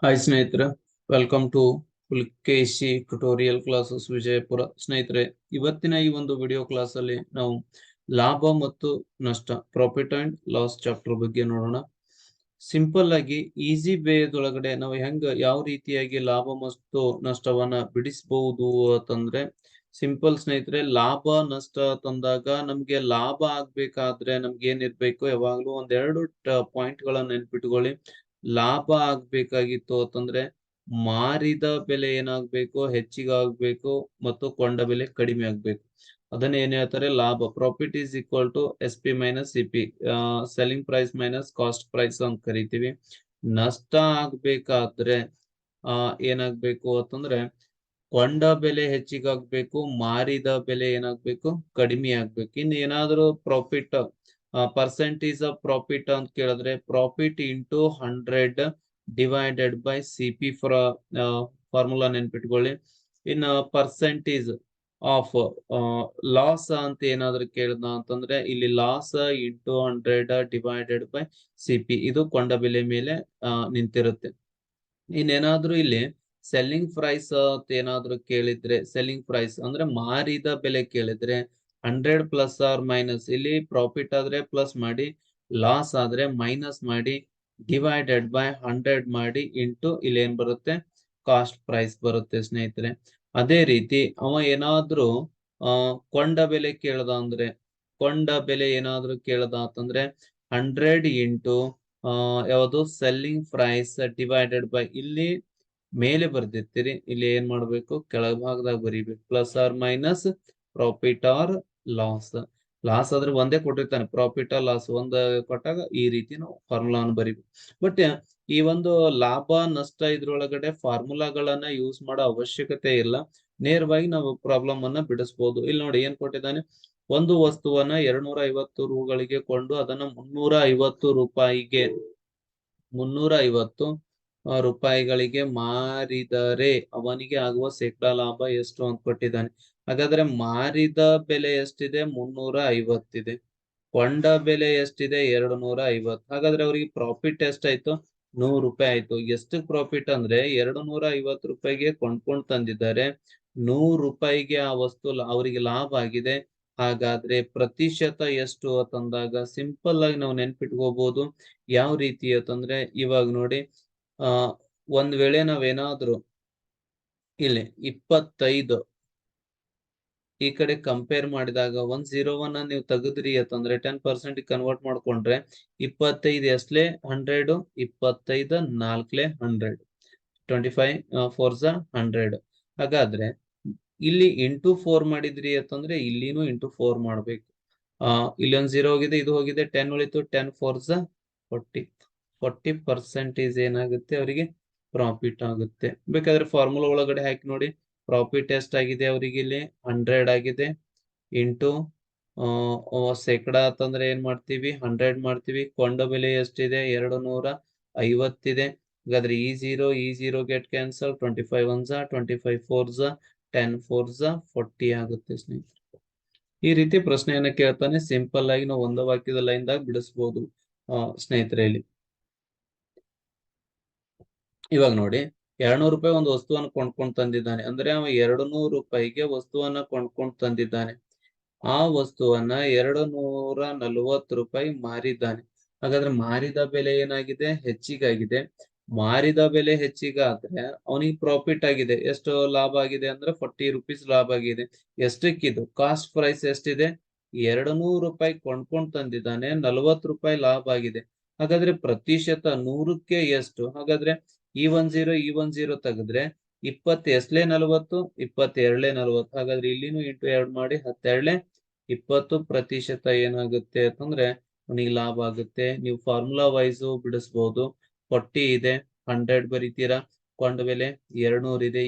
Hi ಸ್ನೇಹಿತರೆ, welcome to Pulakeshi tutorial classes Vijayapura. ಸ್ನೇಹಿತರೆ, ಇವತ್ತಿನ ಈ ಒಂದು ವಿಡಿಯೋ ಕ್ಲಾಸ್ ಅಲ್ಲಿ ನಾವು ಲಾಭ ಮತ್ತು ನಷ್ಟ, ಪ್ರಾಫಿಟ್ ಅಂಡ್ ಲಾಸ್ ಚಾಪ್ಟರ್ ಬಗ್ಗೆ ನೋಡೋಣ. ಸಿಂಪಲ್ ಆಗಿ ಈಸಿ ವೇದೊಳಗಡೆ ನಾವು ಯಾವ ರೀತಿಯಾಗಿ ಲಾಭ ಮತ್ತು ನಷ್ಟವನ್ನ ಬಿಡಿಸಬಹುದು ಅಂತಂದ್ರೆ, ಸಿಂಪಲ್ ಸ್ನೇಹಿತರೆ, ಲಾಭ ನಷ್ಟ ತಂದಾಗ ನಮ್ಗೆ ಲಾಭ ಆಗ್ಬೇಕಾದ್ರೆ ನಮ್ಗೆ ಏನಿರ್ಬೇಕು, ಯಾವಾಗ್ಲೂ ಒಂದೆರಡು ಪಾಯಿಂಟ್ ಗಳನ್ನ ನೆನ್ಪಿಟ್ಕೊಳ್ಳಿ. ಲಾಭ ಆಗ್ಬೇಕಾಗಿತ್ತು ಅಂತಂದ್ರೆ ಮಾರಿದ ಬೆಲೆ ಏನಾಗ್ಬೇಕು, ಹೆಚ್ಚಿಗಾಗ್ಬೇಕು ಮತ್ತು ಕೊಂಡ ಬೆಲೆ ಕಡಿಮೆ ಆಗ್ಬೇಕು. ಅದನ್ನ ಏನ್ ಹೇಳ್ತಾರೆ, ಲಾಭ. Profit is equal to SP minus CP, selling price minus cost price ಅಂತ ಕರಿತೀವಿ. ನಷ್ಟ ಆಗ್ಬೇಕಾದ್ರೆ ಏನಾಗ್ಬೇಕು ಅಂತಂದ್ರೆ ಕೊಂಡ ಬೆಲೆ ಹೆಚ್ಚಿಗಾಗ್ಬೇಕು, ಮಾರಿದ ಬೆಲೆ ಏನಾಗ್ಬೇಕು, ಕಡಿಮೆ ಆಗ್ಬೇಕು. ಇನ್ ಏನಾದ್ರೂ ಪ್ರಾಫಿಟ್ ಪರ್ಸೆಂಟೇಜ್ ಆಫ್ ಪ್ರಾಫಿಟ್ ಅಂತ ಕೇಳಿದ್ರೆ, profit into 100 divided by CP formula ನೆನ್ಪಿಟ್ಕೊಳ್ಳಿ. ಇನ್ನು ಪರ್ಸೆಂಟೇಜ್ ಆಫ್ ಲಾಸ್ ಅಂತ ಏನಾದ್ರು ಕೇಳಿದ ಅಂತಂದ್ರೆ, ಇಲ್ಲಿ loss into 100 divided by CP, ಇದು ಕೊಂಡ ಬೆಲೆ ಮೇಲೆ ನಿಂತಿರುತ್ತೆ. ಇನ್ನೇನಾದ್ರೂ ಇಲ್ಲಿ ಸೆಲ್ಲಿಂಗ್ ಪ್ರೈಸ್ ಅಂತ ಏನಾದ್ರು ಕೇಳಿದ್ರೆ, ಸೆಲ್ಲಿಂಗ್ ಪ್ರೈಸ್ ಅಂದ್ರೆ ಮಾರಿದ ಬೆಲೆ ಕೇಳಿದ್ರೆ 100 ಪ್ಲಸ್ ಆರ್ ಮೈನಸ್, ಇಲ್ಲಿ ಪ್ರಾಫಿಟ್ ಆದ್ರೆ ಪ್ಲಸ್ ಮಾಡಿ, ಲಾಸ್ ಆದ್ರೆ ಮೈನಸ್ ಮಾಡಿ, ಡಿವೈಡೆಡ್ ಬೈ 100 ಮಾಡಿ, ಇಂಟು ಇಲ್ಲಿ ಏನ್ ಬರುತ್ತೆ, ಕಾಸ್ಟ್ ಪ್ರೈಸ್ ಬರುತ್ತೆ ಸ್ನೇಹಿತರೆ. ಅದೇ ರೀತಿ ಅವ ಏನಾದ್ರೂ ಕೊಂಡ ಬೆಲೆ ಕೇಳ್ದ ಅಂದ್ರೆ, ಕೊಂಡ ಬೆಲೆ ಏನಾದ್ರೂ ಕೇಳ್ದ ಅಂತಂದ್ರೆ 100 ಇಂಟು ಯಾವುದು, ಸೆಲ್ಲಿಂಗ್ ಪ್ರೈಸ್ ಡಿವೈಡೆಡ್ ಬೈ, ಇಲ್ಲಿ ಮೇಲೆ ಬರ್ದಿರ್ತೀರಿ, ಇಲ್ಲಿ ಏನ್ ಮಾಡ್ಬೇಕು, ಕೆಳಭಾಗದಾಗ ಬರೀಬೇಕು, plus or minus profit or loss. Loss ಆದ್ರೆ ಒಂದೇ ಕೊಟ್ಟಿರ್ತಾನೆ, ಪ್ರಾಫಿಟ್ ಆರ್ ಲಾಸ್ ಒಂದ್ ಕೊಟ್ಟಾಗ ಈ ರೀತಿ ನಾವು ಫಾರ್ಮುಲಾವನ್ನು ಬರೀಬೇಕು. ಬಟ್ ಈ ಒಂದು ಲಾಭ ನಷ್ಟ ಇದ್ರೊಳಗಡೆ ಫಾರ್ಮುಲಾಗಳನ್ನ ಯೂಸ್ ಮಾಡೋ ಅವಶ್ಯಕತೆ ಇಲ್ಲ, ನೇರವಾಗಿ ನಾವು ಪ್ರಾಬ್ಲಮ್ ಅನ್ನ ಬಿಡಿಸಬಹುದು. ಇಲ್ಲಿ ನೋಡಿ ಏನ್ ಕೊಟ್ಟಿದ್ದಾನೆ, ಒಂದು ವಸ್ತುವನ್ನ 250 ರೂಗಳಿಗೆ ಕೊಂಡು ಅದನ್ನ 350 ರೂಪಾಯಿಗಳಿಗೆ ಮಾರಿದರೆ ಅವನಿಗೆ ಆಗುವ ಶೇಕಡಾ ಲಾಭ ಎಷ್ಟು ಅಂತ ಕೊಟ್ಟಿದ್ದಾನೆ. ಹಾಗಾದ್ರೆ ಮಾರಿದ ಬೆಲೆ ಎಷ್ಟಿದೆ, 350 ಇದೆ. ಕೊಂಡ ಬೆಲೆ ಎಷ್ಟಿದೆ, 250. ಹಾಗಾದ್ರೆ ಅವರಿಗೆ ಪ್ರಾಫಿಟ್ ಎಷ್ಟಾಯ್ತು, 100 ರೂಪಾಯಿ ಆಯ್ತು. ಎಷ್ಟು ಪ್ರಾಫಿಟ್ ಅಂದ್ರೆ 250 ರೂಪಾಯಿಗೆ ಕೊಂಡ್ಕೊಂಡು ತಂದಿದ್ದಾರೆ, 100 ರೂಪಾಯಿಗೆ ಆ ವಸ್ತು ಅವರಿಗೆ ಲಾಭ ಆಗಿದೆ. ಹಾಗಾದ್ರೆ ಪ್ರತಿಶತ ಎಷ್ಟು ಅಂತಂದಾಗ ಸಿಂಪಲ್ ಆಗಿ ನಾವು ನೆನ್ಪಿಟ್ಕೋಬಹುದು. ಯಾವ ರೀತಿ ಅಂತಂದ್ರೆ, ಇವಾಗ ನೋಡಿ, ಒಂದ್ ವೇಳೆ ನಾವೇನಾದ್ರೂ ಇಲ್ಲಿ 25 ಈ ಕಡೆ ಕಂಪೇರ್ ಮಾಡಿದಾಗ 101 ನೀವು ತೆಗೆದ್ರಿ ಅಂತಂದ್ರೆ 10% ಕನ್ವರ್ಟ್ ಮಾಡ್ಕೊಂಡ್ರೆ 25 ಎಸ್ಲೆ 100, 25 4 100, 25 4 100. ಹಾಗಾದ್ರೆ ಇಲ್ಲಿ ಇಂಟು 4 ಮಾಡಿದ್ರಿ ಅಂತಂದ್ರೆ ಇಲ್ಲಿನೂ ಇಂಟು 4 ಮಾಡ್ಬೇಕು. ಇಲ್ಲಿ ಒಂದು 0 ಹೋಗಿದೆ, ಇದು ಹೋಗಿದೆ, 10 ಉಳಿತು, 10 4 40% ಏನಾಗುತ್ತೆ, ಅವರಿಗೆ ಪ್ರಾಫಿಟ್ ಆಗುತ್ತೆ. ಬೇಕಾದ್ರೆ ಫಾರ್ಮುಲಾ ಒಳಗಡೆ ಹಾಕಿ ನೋಡಿ, ಪ್ರಾಫಿಟ್ ಎಷ್ಟಾಗಿದೆ ಅವರಿಗೆ, ಇಲ್ಲಿ 100 ಆಗಿದೆ, ಇಂಟು ಶೇಕಡಾ ಅಂತಂದ್ರೆ ಏನ್ ಮಾಡ್ತೀವಿ, 100 ಮಾಡ್ತೀವಿ. ಕೊಂಡ ಬೆಲೆ ಎಷ್ಟಿದೆ, 250 ಇದೆ. ಹಾಗಾದ್ರೆ ಈ ಜೀರೋ ಗೆಟ್ ಕ್ಯಾನ್ಸಲ್, 25 1 25 4 10 4 40 ಆಗುತ್ತೆ ಸ್ನೇಹಿತರೆ. ಈ ರೀತಿ ಪ್ರಶ್ನೆಯನ್ನ ಕೇಳ್ತಾನೆ, ಸಿಂಪಲ್ ಆಗಿ ನಾವು ಒಂದು ವಾಕ್ಯದ ಲೈನ್ ದಾಗ ಬಿಡಿಸಬಹುದು ಸ್ನೇಹಿತರೆ. ಇಲ್ಲಿ ಇವಾಗ ನೋಡಿ, 200 ರೂಪಾಯಿ ಒಂದು ವಸ್ತುವನ್ನು ಕೊಂಡ್ಕೊಂಡು ತಂದಿದ್ದಾನೆ ಅಂದ್ರೆ ಅವ 200 ರೂಪಾಯಿಗೆ ವಸ್ತುವನ್ನ ಕೊಂಡ್ಕೊಂಡು ತಂದಿದ್ದಾನೆ. ಆ ವಸ್ತುವನ್ನ 240 ರೂಪಾಯಿ ಮಾರಿದ್ದಾನೆ. ಹಾಗಾದ್ರೆ ಮಾರಿದ ಬೆಲೆ ಏನಾಗಿದೆ, ಹೆಚ್ಚಿಗಾಗಿದೆ. ಮಾರಿದ ಬೆಲೆ ಹೆಚ್ಚಿಗಾದ್ರೆ ಅವನಿಗೆ ಪ್ರಾಫಿಟ್ ಆಗಿದೆ. ಎಷ್ಟು ಲಾಭ ಆಗಿದೆ ಅಂದ್ರೆ 40 ರೂಪೀಸ್ ಲಾಭ ಆಗಿದೆ. ಎಷ್ಟಕ್ಕಿದು, ಕಾಸ್ಟ್ ಪ್ರೈಸ್ ಎಷ್ಟಿದೆ, 200 ರೂಪಾಯಿ ಕೊಂಡ್ಕೊಂಡು ತಂದಿದ್ದಾನೆ, 40 ರೂಪಾಯಿ ಲಾಭ ಆಗಿದೆ. ಹಾಗಾದ್ರೆ ಪ್ರತಿಶತ 100ಕ್ಕೆ ಎಷ್ಟು, ಹಾಗಾದ್ರೆ ಈ 10 ತೆಗೆದ್ರೆ 20 ಎಸ್ಲೆ 40, 22 40. ಹಾಗಾದ್ರೆ ಇಲ್ಲಿನೂ ಇಂಟು 2 ಮಾಡಿ 12 20% ಏನಾಗುತ್ತೆ ಅಂತಂದ್ರೆ ಅವನಿಗೆ ಲಾಭ ಆಗುತ್ತೆ. ನೀವು ಫಾರ್ಮುಲಾ ವೈಸ್ ಬಿಡಿಸಬಹುದು. 40 ಇದೆ, 100 ಬರೀತೀರಾ, ಕೊಂಡ ಬೆಲೆ 200 ಇದೆ,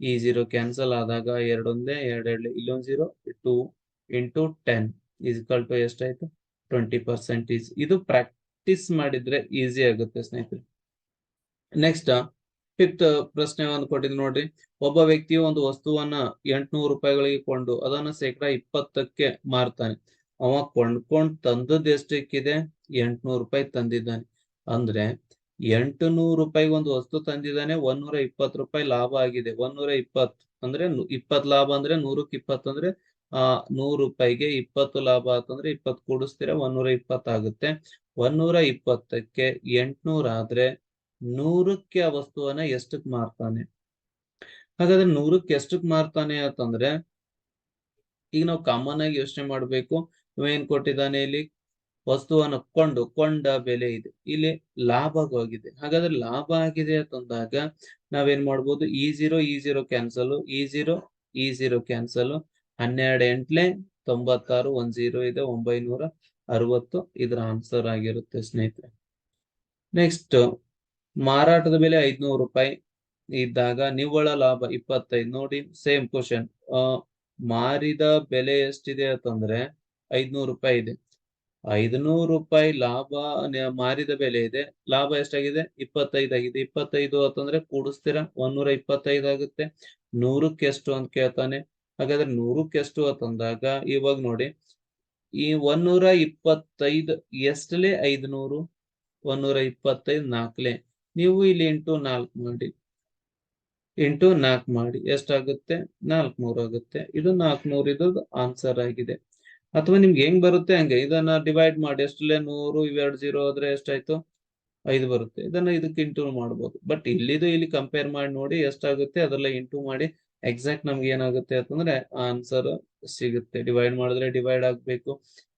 ಈ ಜೀರೋ ಕ್ಯಾನ್ಸಲ್ ಆದಾಗ 2 ಒಂದೇ 2 ಇಲ್ಲೊಂದು 0, 2 ಇಂಟು 10 ಈಕ್ವಲ್ ಟು ಎಷ್ಟಾಯ್ತು, 20%. ಇದು ಪ್ರಾಕ್ಟೀಸ್ ಮಾಡಿದ್ರೆ ಈಸಿ ಆಗುತ್ತೆ ಸ್ನೇಹಿತರೆ. ನೆಕ್ಸ್ಟ್ ಫಿಫ್ತ್ ಪ್ರಶ್ನೆ ಒಂದು ಕೊಟ್ಟಿದ್ದು ನೋಡ್ರಿ, ಒಬ್ಬ ವ್ಯಕ್ತಿಯು ಒಂದು ವಸ್ತುವನ್ನ 800 ರೂಪಾಯಿಗಳಿಗೆ ಕೊಂಡು ಅದನ್ನ ಶೇಕಡಾ 20ಕ್ಕೆ ಮಾರ್ತಾನೆ. ಅವ ಕೊಂಡ್ಕೊಂಡ್ ತಂದದ್ದು ಎಷ್ಟಕ್ಕಿದೆ, 800 ರೂಪಾಯಿ ತಂದಿದ್ದಾನೆ. ಅಂದ್ರೆ 800 ರೂಪಾಯಿ ಒಂದು ವಸ್ತು ತಂದಿದ್ದಾನೆ, 120 ರೂಪಾಯಿ ಲಾಭ ಆಗಿದೆ. 120 ಅಂದ್ರೆ 20 ಲಾಭ ಅಂದ್ರೆ 100ಕ್ಕೆ 20 ಅಂದ್ರೆ 100 ರೂಪಾಯಿಗೆ 20 ಲಾಭ ಆತಂದ್ರೆ 20 ಕೂಡಿಸ್ತೀರ 120 ಆಗುತ್ತೆ. 120ಕ್ಕೆ 800 ಆದ್ರೆ 100ಕ್ಕೆ ಆ ವಸ್ತುವನ್ನ ಎಷ್ಟಕ್ ಮಾರ್ತಾನೆ? ಹಾಗಾದ್ರೆ 100ಕ್ಕೆ ಎಷ್ಟಕ್ ಮಾರ್ತಾನೆ ಅಂತಂದ್ರೆ ಈಗ ನಾವು ಕಾಮನ್ ಆಗಿ ಯೋಚನೆ ಮಾಡ್ಬೇಕು. ಏನ್ ಕೊಟ್ಟಿದ್ದಾನೆ ಇಲ್ಲಿ? ವಸ್ತುವನ್ನು ಕೊಂಡ ಬೆಲೆ ಇದೆ, ಇಲ್ಲಿ ಲಾಭವಾಗಿದೆ. ಹಾಗಾದ್ರೆ ಲಾಭ ಆಗಿದೆ ಅಂತಂದಾಗ ನಾವೇನ್ ಮಾಡ್ಬೋದು? ಈ ಜೀರೋ ಕ್ಯಾನ್ಸಲ್, ಈ ಜೀರೋ ಕ್ಯಾನ್ಸಲ್. 12 ಎಂಟ್ಲೆ 96, 1 0 ಇದೆ 960. ಇದ್ರ ಆನ್ಸರ್ ಆಗಿರುತ್ತೆ ಸ್ನೇಹಿತರೆ. ನೆಕ್ಸ್ಟ್, ಮಾರಾಟದ ಬೆಲೆ 500 ರೂಪಾಯಿ ಇದ್ದಾಗ ನಿವ್ವಳ ಲಾಭ 25. ನೋಡಿ, ಸೇಮ್ ಕ್ವಶನ್. ಮಾರಿದ ಬೆಲೆ ಎಷ್ಟಿದೆ ಅಂತಂದ್ರೆ 500 ರೂಪಾಯಿ ಇದೆ. 500 ರೂಪಾಯಿ ಲಾಭ, ಮಾರಿದ ಬೆಲೆ ಇದೆ, ಲಾಭ ಎಷ್ಟಾಗಿದೆ? 25 ಆಗಿದೆ. 25 ಅಂತಂದ್ರೆ ಕೂಡಿಸ್ತೀರಾ 125 ಆಗುತ್ತೆ. 100ಕ್ಕೆ ಎಷ್ಟು ಅಂತ ಕೇಳ್ತಾನೆ. ಹಾಗಾದ್ರೆ 100ಕ್ಕೆ ಎಷ್ಟು ಅಂತಂದಾಗ ಇವಾಗ ನೋಡಿ, ಈ 125 ಎಷ್ಟಲೇ 500? 125 4ಲೇ. ನೀವು ಇಲ್ಲಿ ಇಂಟು 4 ಮಾಡಿ ಎಷ್ಟಾಗುತ್ತೆ? 400 ಆಗುತ್ತೆ. ಇದು 400 ಇದು ಆನ್ಸರ್ ಆಗಿದೆ. ಅಥವಾ ನಿಮ್ಗೆ ಹೆಂಗ್ ಬರುತ್ತೆ ಹಂಗೆ ಇದನ್ನ ಡಿವೈಡ್ ಮಾಡಿ. ಎಷ್ಟಲ್ಲೇ 100, ಇವೆರಡು 0 ಆದ್ರೆ ಎಷ್ಟಾಯ್ತು? 5 ಬರುತ್ತೆ. ಇದನ್ನ ಇದಕ್ಕೆ ಇಂಟು ಮಾಡ್ಬೋದು. ಬಟ್ ಇಲ್ಲಿ ಕಂಪೇರ್ ಮಾಡಿ ನೋಡಿ ಎಷ್ಟಾಗುತ್ತೆ, ಅದೆಲ್ಲ ಇಂಟು ಮಾಡಿ ಎಕ್ಸಾಕ್ಟ್ ನಮ್ಗೆ ಏನಾಗುತ್ತೆ ಅಂತಂದ್ರೆ ಆನ್ಸರ್ ಸಿಗುತ್ತೆ. ಡಿವೈಡ್ ಮಾಡಿದ್ರೆ ಡಿವೈಡ್ ಆಗ್ಬೇಕು.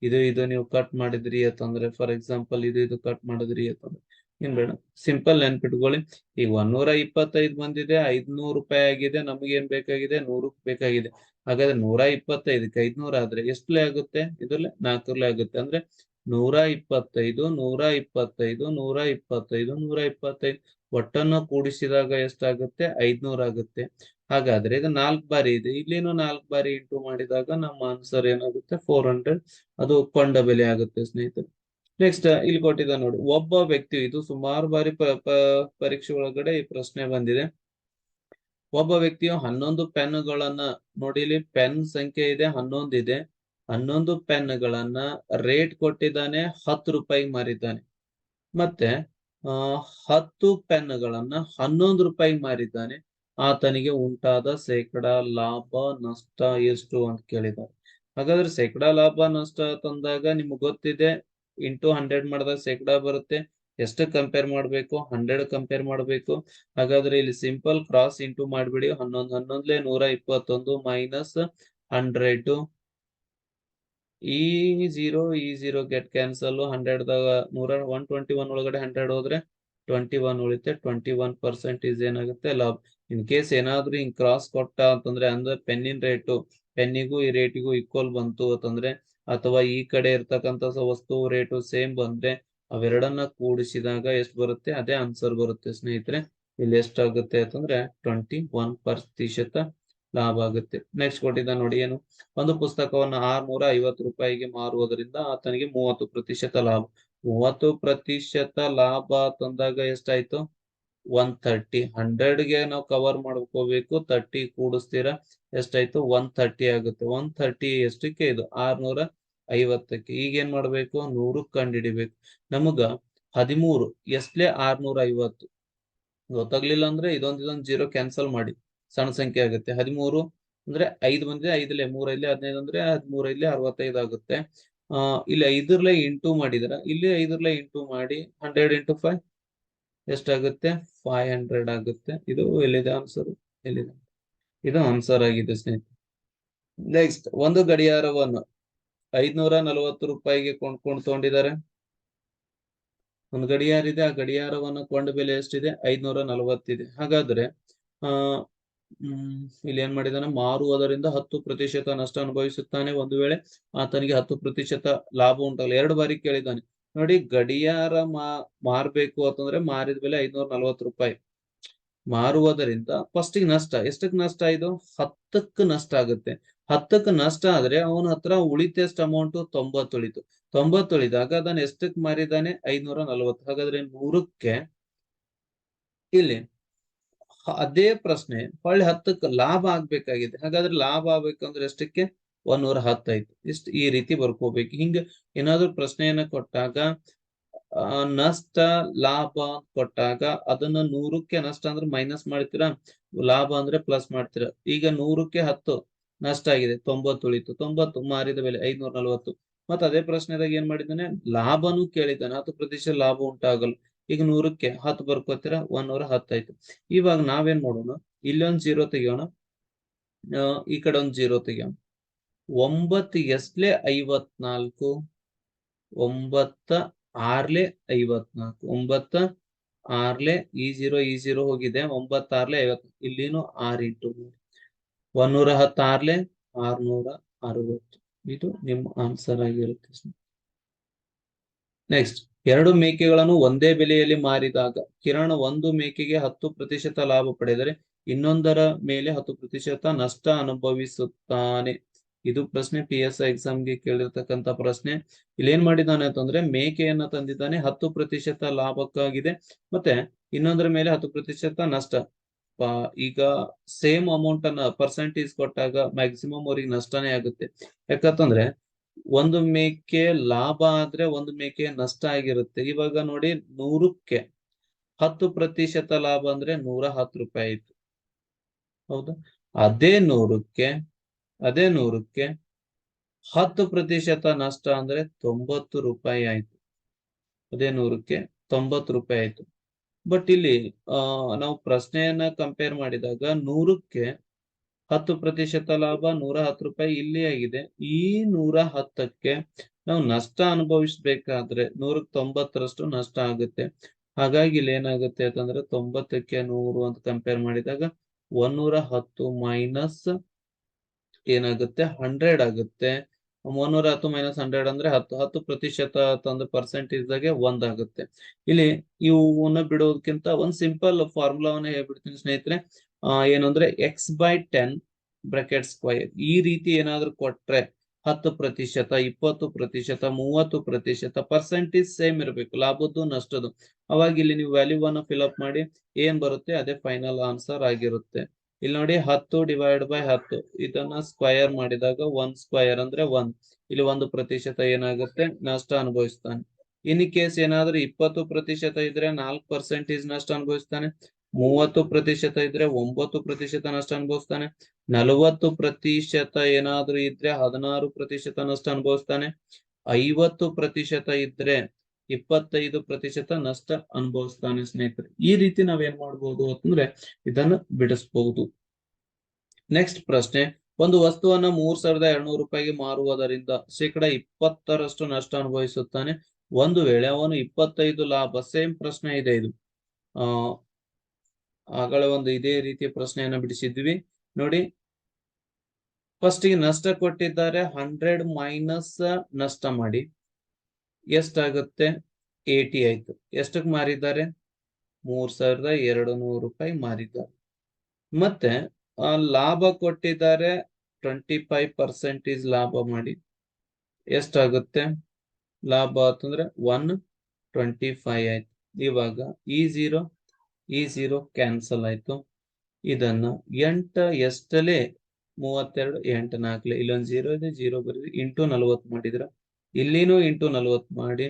ಇದು ನೀವು ಕಟ್ ಮಾಡಿದ್ರಿ ಅಂತಂದ್ರೆ, ಫಾರ್ ಎಕ್ಸಾಂಪಲ್ ಇದು ಕಟ್ ಮಾಡಿದ್ರಿ ಅಂತಂದ್ರೆ ಏನ್ ಬೇಡ, ಸಿಂಪಲ್ ನೆನ್ಪಿಟ್ಕೊಳ್ಳಿ. ಈಗ 125 ಬಂದಿದೆ, 500 ರೂಪಾಯಿ ಆಗಿದೆ. ನಮ್ಗೆ ಏನ್ ಬೇಕಾಗಿದೆ? 100 ಬೇಕಾಗಿದೆ. ಹಾಗಾದ್ರೆ 125ಕ್ಕೆ 500 ಆದ್ರೆ ಎಷ್ಟಲೇ ಆಗುತ್ತೆ? ಇದ್ರಲ್ಲೇ 4ಲೇ ಆಗುತ್ತೆ. ಅಂದ್ರೆ 125, 125, 125, 125 ಒಟ್ಟನ್ನು ಕೂಡಿಸಿದಾಗ ಎಷ್ಟಾಗುತ್ತೆ? 500 ಆಗುತ್ತೆ. ಹಾಗಾದ್ರೆ ಇದು 4 ಬಾರಿ ಇದೆ, ಇಲ್ಲೇನು 4 ಬಾರಿ ಇಂಟು ಮಾಡಿದಾಗ ನಮ್ಮ ಆನ್ಸರ್ ಏನಾಗುತ್ತೆ? 400. ಅದು ಕೊಂಡ ಬೆಲೆ ಆಗುತ್ತೆ ಸ್ನೇಹಿತರೆ. ನೆಕ್ಸ್ಟ್ ಇಲ್ಲಿ ಕೊಟ್ಟಿದ್ದ ನೋಡಿ, ಒಬ್ಬ ವ್ಯಕ್ತಿ, ಇದು ಸುಮಾರು ಬಾರಿ ಪರೀಕ್ಷೆ ಒಳಗಡೆ ಈ ಪ್ರಶ್ನೆ ಬಂದಿದೆ. ಒಬ್ಬ ವ್ಯಕ್ತಿಯು 11 ಪೆನ್ಗಳನ್ನ, ನೋಡಿ ಇಲ್ಲಿ ಪೆನ್ ಸಂಖ್ಯೆ ಇದೆ, 11 ಇದೆ. 11 ಪೆನ್ಗಳನ್ನ ರೇಟ್ ಕೊಟ್ಟಿದ್ದಾನೆ, 10 ರೂಪಾಯಿ ಮಾರಿದ್ದಾನೆ. ಮತ್ತೆ 10 ಪೆನ್ಗಳನ್ನ 11 ರೂಪಾಯಿ ಮಾರಿದ್ದಾನೆ. ಆತನಿಗೆ ಉಂಟಾದ ಶೇಕಡಾ ಲಾಭ ನಷ್ಟ ಎಷ್ಟು ಅಂತ ಕೇಳಿದ್ದಾರೆ. ಹಾಗಾದ್ರೆ ಶೇಕಡಾ ಲಾಭ ನಷ್ಟ ತಂದಾಗ ನಿಮ್ಗೆ ಗೊತ್ತಿದೆ, ಇಂಟು 100 ಮಾಡಿದಾಗ ಶೇಕಡಾ ಬರುತ್ತೆ. ಎಷ್ಟು ಕಂಪೇರ್ ಮಾಡ್ಬೇಕು? 100 ಕಂಪೇರ್ ಮಾಡ್ಬೇಕು. ಹಾಗಾದ್ರೆ ಇಲ್ಲಿ ಸಿಂಪಲ್ ಕ್ರಾಸ್ ಇಂಟು ಮಾಡ್ಬಿಡಿ. 11 11ಲೇ 121 ಮೈನಸ್ 100. ಈ ಜೀರೋ ಗೆಟ್ ಕ್ಯಾನ್ಸಲ್. 100ದಾಗ 121 ಒಳಗಡೆ 100 ಹೋದ್ರೆ 21 ಉಳಿತೆ. 21% ಏನಾಗುತ್ತೆ? ಲಾಭ. ಇನ್ ಕೇಸ್ ಏನಾದ್ರೂ ಹಿಂಗ್ ಕ್ರಾಸ್ ಕೊಟ್ಟ ಅಂತಂದ್ರೆ, ಅಂದ್ರೆ ಪೆನ್ನಿನ ರೇಟು ಪೆನ್ನಿಗೂ ಈ ರೇಟಿಗೂ ಈಕ್ವಲ್ ಬಂತು ಅಂತಂದ್ರೆ, ಅಥವಾ ಈ ಕಡೆ ಇರ್ತಕ್ಕಂಥ ವಸ್ತು ರೇಟು ಸೇಮ್ ಬಂದ್ರೆ, ಅವೆರಡನ್ನ ಕೂಡಿಸಿದಾಗ ಎಷ್ಟು ಬರುತ್ತೆ? ಅದೇ ಆನ್ಸರ್ ಬರುತ್ತೆ ಸ್ನೇಹಿತರೆ. ಇಲ್ಲಿ ಎಷ್ಟಾಗುತ್ತೆ ಅಂತಂದ್ರೆ 21% ಲಾಭ ಆಗುತ್ತೆ. ನೆಕ್ಸ್ಟ್ ಕೊಟ್ಟಿದ್ದ ನೋಡಿ, ಏನು? ಒಂದು ಪುಸ್ತಕವನ್ನು 650 ರೂಪಾಯಿಗೆ ಮಾರುವುದರಿಂದ ಆತನಿಗೆ 30% ಲಾಭ. 30% ಲಾಭ ತಂದಾಗ ಎಷ್ಟಾಯ್ತು? 130. 100ಗೆ ನಾವು ಕವರ್ ಮಾಡ್ಕೋಬೇಕು. 30 ಕೂಡಿಸ್ತೀರಾ ಎಷ್ಟಾಯ್ತು? 130 ಆಗುತ್ತೆ. 130 ಎಷ್ಟಕ್ಕೆ? ಇದು 650ಕ್ಕೆ. ಈಗ ಏನ್ ಮಾಡ್ಬೇಕು? 100ಕ್ಕೆ ಕಂಡು ಹಿಡಿಬೇಕು. ನಮಗ 13 ಎಷ್ಟಲೇ 650 ಗೊತ್ತಾಗ್ಲಿಲ್ಲ ಅಂದ್ರೆ ಇದೊಂದು 0 ಕ್ಯಾನ್ಸಲ್ ಮಾಡಿ, ಸಣ್ಣ ಸಂಖ್ಯೆ ಆಗುತ್ತೆ. 13 ಅಂದ್ರೆ 5 ಬಂದಿದೆ, 5ಲೇ 3 5ಲೇ 15 ಅಂದ್ರೆ 13 5ಲೇ 65 ಆಗುತ್ತೆ. ಇಲ್ಲಿ 5ಲೇ ಇಂಟು ಮಾಡಿದ್ರ, ಇಲ್ಲಿ 5ಲೇ ಇಂಟು ಮಾಡಿ 100 ಇಂಟು 5 ಎಷ್ಟಾಗುತ್ತೆ? 500 ಆಗುತ್ತೆ. ಇದು ಎಲ್ಲಿದೆ ಆನ್ಸರ್? ಎಲ್ಲಿದೆ? ಇದು ಆನ್ಸರ್ ಆಗಿದೆ ಸ್ನೇಹಿತರೆ. ನೆಕ್ಸ್ಟ್, ಒಂದು ಗಡಿಯಾರವನ್ನು 540 ರೂಪಾಯಿಗೆ ಕೊಂಡ್ಕೊಂಡು ತಗೊಂಡಿದ್ದಾರೆ. ಒಂದು ಗಡಿಯಾರ ಇದೆ, ಆ ಗಡಿಯಾರವನ್ನು ಕೊಂಡ ಬೆಲೆ ಎಷ್ಟಿದೆ? 540 ಇದೆ. ಹಾಗಾದ್ರೆ ಇಲ್ಲಿ ಏನ್ ಮಾಡಿದಾನೆ? ಮಾರುವುದರಿಂದ 10% ನಷ್ಟ ಅನುಭವಿಸುತ್ತಾನೆ. ಒಂದು ವೇಳೆ ಆತನಿಗೆ 10% ಲಾಭ ಉಂಟಾಗಲ್ಲ. 2 ಬಾರಿ ಕೇಳಿದ್ದಾನೆ. ನೋಡಿ, ಗಡಿಯಾರ ಮಾರ್ಬೇಕು ಅಂತಂದ್ರೆ ಮಾರಿದ ಬೆಲೆ 540 ರೂಪಾಯಿ. ಮಾರುವುದರಿಂದ ಫಸ್ಟ್ ನಷ್ಟ, ಎಷ್ಟಕ್ಕೆ ನಷ್ಟ? ಇದು 10ಕ್ಕೆ ನಷ್ಟ ಆಗುತ್ತೆ. 10ಕ್ಕೆ ನಷ್ಟ ಆದ್ರೆ ಅವನ ಹತ್ರ ಉಳಿತ ಎಷ್ಟು ಅಮೌಂಟ್? 90 ಉಳಿತು. 90 ಉಳಿದಾಗ ಅದನ್ನ ಎಷ್ಟಕ್ಕೆ ಮಾರಿದ್ದಾನೆ? 540. ಹಾಗಾದ್ರೆ 100ಕ್ಕೆ ಇಲ್ಲಿ ಅದೇ ಪ್ರಶ್ನೆ ಹೊಳ್ಳಿ 10ಕ್ಕೆ ಲಾಭ ಆಗ್ಬೇಕಾಗಿದೆ. ಹಾಗಾದ್ರೆ ಲಾಭ ಆಗ್ಬೇಕಂದ್ರೆ ಎಷ್ಟಕ್ಕೆ? 110 ಆಯ್ತು. ಇಷ್ಟು ಈ ರೀತಿ ಬರ್ಕೋಬೇಕು. ಹಿಂಗ ಏನಾದ್ರು ಪ್ರಶ್ನೆಯನ್ನ ಕೊಟ್ಟಾಗ ನಷ್ಟ ಲಾಭ ಕೊಟ್ಟಾಗ ಅದನ್ನ 100ಕ್ಕೆ ನಷ್ಟ ಅಂದ್ರೆ ಮೈನಸ್ ಮಾಡ್ತೀರಾ, ಲಾಭ ಅಂದ್ರೆ ಪ್ಲಸ್ ಮಾಡ್ತೀರಾ. ಈಗ 100ಕ್ಕೆ 10 ನಷ್ಟ ಆಗಿದೆ, 90 ಉಳಿತು. 90 ಮಾರಿದ ಬೆಲೆ 540. ಮತ್ತೆ ಅದೇ ಪ್ರಶ್ನೆದಾಗ ಏನ್ ಮಾಡಿದ್ದಾನೆ, ಲಾಭನೂ ಕೇಳಿದ್ದಾನೆ, 10% ಲಾಭ ಉಂಟಾಗಲು. ಈಗ 100ಕ್ಕೆ 10 ಬರ್ಕೋತೀರಾ, 110 ಆಯ್ತು. ಇವಾಗ ನಾವೇನ್ ಮಾಡೋಣ, ಇಲ್ಲೊಂದ್ 0 ತೆಗಿಯೋಣ, ಈ ಕಡೆ ಒಂದ್ 0 ತೆಗಿಯೋಣ. 9 ಎಸ್ಲೆ 54, 9 ಆರ್ಲೆ 54, 9 ಆರ್ಲೆ ಈ 0 ಹೋಗಿದೆ, 9 ಆರ್ಲೆ 50, ಇಲ್ಲಿನೂ 6 ಇಂಟು 110 ಆರ್ಲೆ 660. ಇದು ನಿಮ್ಮ ಆನ್ಸರ್ ಆಗಿರುತ್ತೆ. ನೆಕ್ಸ್ಟ್, 2 ಮೇಕೆಗಳನ್ನು ಒಂದೇ ಬೆಲೆಯಲ್ಲಿ ಮಾರಿದಾಗ ಕಿರಣ್ ಒಂದು ಮೇಕೆಗೆ 10% ಲಾಭ ಪಡೆದರೆ ಇನ್ನೊಂದರ ಮೇಲೆ 10% ನಷ್ಟ ಅನುಭವಿಸುತ್ತಾನೆ. ಇದು ಪ್ರಶ್ನೆ PSI ಎಕ್ಸಾಮ್ಗೆ ಕೇಳಿರ್ತಕ್ಕಂಥ ಪ್ರಶ್ನೆ. ಇಲ್ಲಿ ಏನ್ ಮಾಡಿದ್ದಾನೆ ಅಂತಂದ್ರೆ, ಮೇಕೆಯನ್ನ ತಂದಿದ್ದಾನೆ, 10% ಲಾಭಕ್ಕಾಗಿದೆ, ಮತ್ತೆ ಇನ್ನೊಂದರ ಮೇಲೆ 10% ನಷ್ಟ. ಈಗ ಸೇಮ್ ಅಮೌಂಟ್ ಅನ್ನ ಪರ್ಸೆಂಟೇಜ್ ಕೊಟ್ಟಾಗ ಮ್ಯಾಕ್ಸಿಮಮ್ ಅವ್ರಿಗೆ ನಷ್ಟನೇ ಆಗುತ್ತೆ. ಯಾಕಂತಂದ್ರೆ ಒಂದು ಮೇಕೆ ಲಾಭ ಆದ್ರೆ ಒಂದು ಮೇಕೆ ನಷ್ಟ ಆಗಿರುತ್ತೆ. ಇವಾಗ ನೋಡಿ, 100ಕ್ಕೆ 10% ಲಾಭ ಅಂದ್ರೆ 110 ರೂಪಾಯಿ ಆಯ್ತು, ಹೌದಾ? ಅದೇ 100ಕ್ಕೆ 10% ನಷ್ಟ ಅಂದ್ರೆ 90 ರೂಪಾಯಿ ಆಯ್ತು. ಅದೇ 100ಕ್ಕೆ 90 ರೂಪಾಯಿ ಆಯ್ತು. ಬಟ್ ಇಲ್ಲಿ ನಾವು ಪ್ರಶ್ನೆಯನ್ನ ಕಂಪೇರ್ ಮಾಡಿದಾಗ 100ಕ್ಕೆ 10% ಲಾಭ 110 ರೂಪಾಯಿ ಇಲ್ಲಿ ಆಗಿದೆ. ಈ 110ಕ್ಕೆ ನಾವು ನಷ್ಟ ಅನುಭವಿಸ್ಬೇಕಾದ್ರೆ 100ಕ್ಕೆ 90ರಷ್ಟು ನಷ್ಟ ಆಗುತ್ತೆ. ಹಾಗಾಗಿ ಇಲ್ಲಿ ಏನಾಗುತ್ತೆ ಅಂತಂದ್ರೆ 90ಕ್ಕೆ 100 ಅಂತ ಕಂಪೇರ್ ಮಾಡಿದಾಗ 110 ಮೈನಸ್ ಏನಾಗುತ್ತೆ 100 ಆಗುತ್ತೆ. 110 ಮೈನಸ್ 100 ಅಂದ್ರೆ 10% ತಂದು ಪರ್ಸೆಂಟೇಜ್ ದಾಗೆ 1 ಆಗುತ್ತೆ. ಇಲ್ಲಿ ಇವನ್ನ ಬಿಡೋದಕ್ಕಿಂತ ಒಂದ್ ಸಿಂಪಲ್ ಫಾರ್ಮುಲಾವನ್ನ ಹೇಳ್ಬಿಡ್ತೀನಿ ಸ್ನೇಹಿತರೆ. ಏನಂದ್ರೆ x/10 ಬ್ರಾಕೆಟ್ ಸ್ಕ್ವೈರ್. ಈ ರೀತಿ ಏನಾದ್ರೂ ಕೊಟ್ರೆ 10%, 20%, 30% ಪರ್ಸೆಂಟೇಜ್ ಸೇಮ್ ಇರಬೇಕು, ಲಾಭದ್ದು ನಷ್ಟದ್ದು. ಅವಾಗ ಇಲ್ಲಿ ನೀವು ವ್ಯಾಲ್ಯೂವನ್ನ ಫಿಲ್ಅಪ್ ಮಾಡಿ ಏನ್ ಬರುತ್ತೆ ಅದೇ ಫೈನಲ್ ಆನ್ಸರ್ ಆಗಿರುತ್ತೆ. ಇಲ್ಲಿ ನೋಡಿ, 10/10 ಇದನ್ನ ಸ್ಕ್ವಯರ್ ಮಾಡಿದಾಗ 1 ಸ್ಕ್ವಯರ್ ಅಂದ್ರೆ 1. ಇಲ್ಲಿ 1% ಏನಾಗುತ್ತೆ ನಷ್ಟ ಅನುಭವಿಸ್ತಾನೆ. ಇನ್ ಕೇಸ್ ಏನಾದ್ರೂ 20% ಇದ್ರೆ 4% ನಷ್ಟ ಅನುಭವಿಸ್ತಾನೆ. 30% ಇದ್ರೆ 9% ನಷ್ಟ ಅನುಭವಿಸ್ತಾನೆ. 40% ಏನಾದ್ರೂ ಇದ್ರೆ 16% ನಷ್ಟ ಅನುಭವಿಸ್ತಾನೆ. 50% ಇದ್ರೆ 25% ನಷ್ಟ ಅನುಭವಿಸ್ತಾನೆ ಸ್ನೇಹಿತರೆ. ಈ ರೀತಿ ನಾವೇನ್ ಮಾಡ್ಬೋದು ಅಂತಂದ್ರೆ ಇದನ್ನು ಬಿಡಿಸಬಹುದು. ನೆಕ್ಸ್ಟ್ ಪ್ರಶ್ನೆ, ಒಂದು ವಸ್ತುವನ್ನ 3200 ರೂಪಾಯಿಗೆ ಮಾರುವುದರಿಂದ 20% ನಷ್ಟ ಅನುಭವಿಸುತ್ತಾನೆ. ಒಂದು ವೇಳೆ ಅವನು 25 ಲಾಭ. ಸೇಮ್ ಪ್ರಶ್ನೆ ಇದೆ ಇದು. ಆಗಲೇ ಒಂದು ಇದೇ ರೀತಿಯ ಪ್ರಶ್ನೆಯನ್ನ ಬಿಡಿಸಿದ್ವಿ ನೋಡಿ. ಫಸ್ಟ್ ಗೆ ನಷ್ಟ ಕೊಟ್ಟಿದ್ದಾರೆ, 100 ಮೈನಸ್ ನಷ್ಟ ಮಾಡಿ ಎಷ್ಟಾಗುತ್ತೆ 80 ಆಯ್ತು. ಎಷ್ಟಕ್ಕೆ ಮಾರಿದ್ದಾರೆ 3200 ರೂಪಾಯಿ ಮಾರಿದ್ದಾರೆ. ಮತ್ತೆ ಲಾಭ ಕೊಟ್ಟಿದ್ದಾರೆ 25% ಲಾಭ ಮಾಡಿ ಎಷ್ಟಾಗುತ್ತೆ ಲಾಭ ಅಂತಂದ್ರೆ 125 ಆಯ್ತು. ಇವಾಗ ಈ 0 ಕ್ಯಾನ್ಸಲ್ ಆಯ್ತು. ಇದನ್ನ 8 ಎಷ್ಟಲೇ 32 8 4 ಇಲ್ಲೊಂದು 0 ಇದೆ, 0 ಬರೀರಿ, ಇಂಟು 40 ಮಾಡಿದ್ರ, ಇಲ್ಲಿನೂ ಇಂಟು 40 ಮಾಡಿ.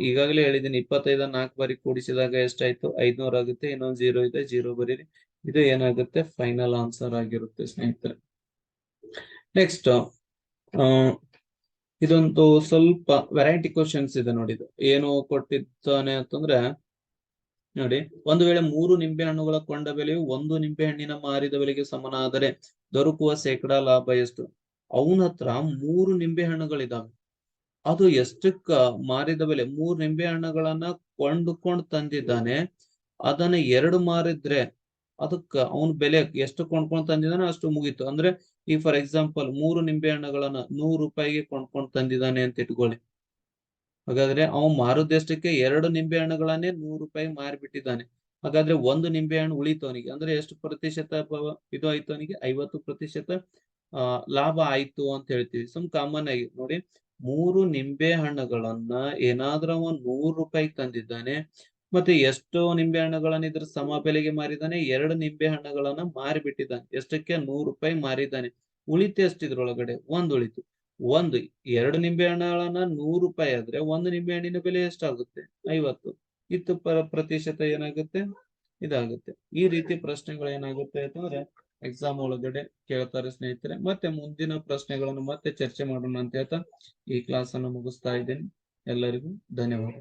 ಈಗಾಗಲೇ ಹೇಳಿದ್ದೀನಿ 25 4 ಬಾರಿ ಕೂಡಿಸಿದಾಗ ಎಷ್ಟಾಯ್ತು 500 ಆಗುತ್ತೆ. ಇನ್ನೊಂದು 0 ಇದೆ, 0 ಬರೀರಿ. ಇದು ಏನಾಗುತ್ತೆ ಫೈನಲ್ ಆನ್ಸರ್ ಆಗಿರುತ್ತೆ ಸ್ನೇಹಿತರೆ. ನೆಕ್ಸ್ಟ್, ಇದೊಂದು ಸ್ವಲ್ಪ ವೆರೈಟಿ ಕ್ವಶನ್ಸ್ ಇದೆ ನೋಡಿ. ಇದು ಏನು ಕೊಟ್ಟಿದ್ದಾನೆ ಅಂತಂದ್ರೆ ನೋಡಿ, ಒಂದು ವೇಳೆ 3 ನಿಂಬೆ ಹಣ್ಣುಗಳ ಕೊಂಡ ಬೆಲೆಯು 1 ನಿಂಬೆ ಹಣ್ಣಿನ ಮಾರಿದ ಬೆಲೆಗೆ ಸಮನಾದರೆ ದೊರಕುವ ಶೇಕಡಾ ಲಾಭ ಎಷ್ಟು? ಅವನ ಹತ್ರ 3 ನಿಂಬೆ ಹಣ್ಣುಗಳಿದಾವೆ. ಅದು ಎಷ್ಟಕ್ಕ ಮಾರಿದ ಬೆಲೆ, 3 ನಿಂಬೆ ಹಣ್ಣುಗಳನ್ನ ಕೊಂಡುಕೊಂಡು ತಂದಿದ್ದಾನೆ. ಅದನ್ನ 2 ಮಾರಿದ್ರೆ ಅದಕ್ಕ ಅವನ ಬೆಲೆ ಎಷ್ಟು ಕೊಂಡ್ಕೊಂಡು ತಂದಿದ್ದಾನೆ ಅಷ್ಟು ಮುಗೀತು. ಅಂದ್ರೆ ಈ ಫಾರ್ ಎಕ್ಸಾಂಪಲ್ 3 ನಿಂಬೆ ಹಣ್ಣುಗಳನ್ನ 100 ರೂಪಾಯಿಗೆ ಕೊಂಡ್ಕೊಂಡು ತಂದಿದ್ದಾನೆ ಅಂತ ಇಟ್ಕೊಳ್ಳಿ. ಹಾಗಾದ್ರೆ ಅವನು ಮಾರುದಷ್ಟಕ್ಕೆ 2 ನಿಂಬೆ ಹಣ್ಣುಗಳನ್ನೇ 100 ರೂಪಾಯಿ ಮಾರಿಬಿಟ್ಟಿದ್ದಾನೆ. ಹಾಗಾದ್ರೆ 1 ನಿಂಬೆ ಹಣ್ಣು ಉಳಿತು ಅವನಿಗೆ. ಅಂದ್ರೆ ಎಷ್ಟು ಪ್ರತಿಶತ ಇದು ಆಯ್ತು ಅವನಿಗೆ 50% ಲಾಭ ಆಯ್ತು ಅಂತ ಹೇಳ್ತೀವಿ. ಕಾಮನ್ ಆಗಿ ನೋಡಿ, 3 ನಿಂಬೆ ಹಣ್ಣುಗಳನ್ನ ಏನಾದ್ರೂ ಅವನು 100 ರೂಪಾಯಿ ತಂದಿದ್ದಾನೆ. ಮತ್ತೆ ಎಷ್ಟು ನಿಂಬೆ ಹಣ್ಣುಗಳನ್ನ ಇದ್ರ ಸಮ ಬೆಲೆಗೆ ಮಾರಿದ್ದಾನೆ, 2 ನಿಂಬೆ ಹಣ್ಣುಗಳನ್ನ ಮಾರಿಬಿಟ್ಟಿದ್ದಾನೆ. ಎಷ್ಟಕ್ಕೆ 100 ರೂಪಾಯಿ ಮಾರಿದ್ದಾನೆ. ಉಳಿತು ಎಷ್ಟಿದ್ರೊಳಗಡೆ 1 ಉಳಿತು. ಒಂದು 2 ನಿಂಬೆ ಹಣ್ಣುಗಳನ್ನ 100 ರೂಪಾಯಿ ಆದ್ರೆ 1 ನಿಂಬೆ ಹಣ್ಣಿನ ಬೆಲೆ ಎಷ್ಟಾಗುತ್ತೆ? 50. ಇತ್ತು ಪ್ರತಿಶತ ಏನಾಗುತ್ತೆ? ಇದಾಗುತ್ತೆ. ಈ ರೀತಿ ಪ್ರಶ್ನೆಗಳು ಏನಾಗುತ್ತೆ ಅಂತಂದ್ರೆ ಎಕ್ಸಾಮ್ ಒಳಗಡೆ ಕೇಳ್ತಾರೆ ಸ್ನೇಹಿತರೆ. ಮತ್ತೆ ಮುಂದಿನ ಪ್ರಶ್ನೆಗಳನ್ನು ಮತ್ತೆ ಚರ್ಚೆ ಮಾಡೋಣ ಅಂತ ಹೇಳ್ತಾ ಈ ಕ್ಲಾಸ್ ಅನ್ನು ಮುಗಿಸ್ತಾ ಇದ್ದೀನಿ. ಎಲ್ಲರಿಗೂ ಧನ್ಯವಾದ.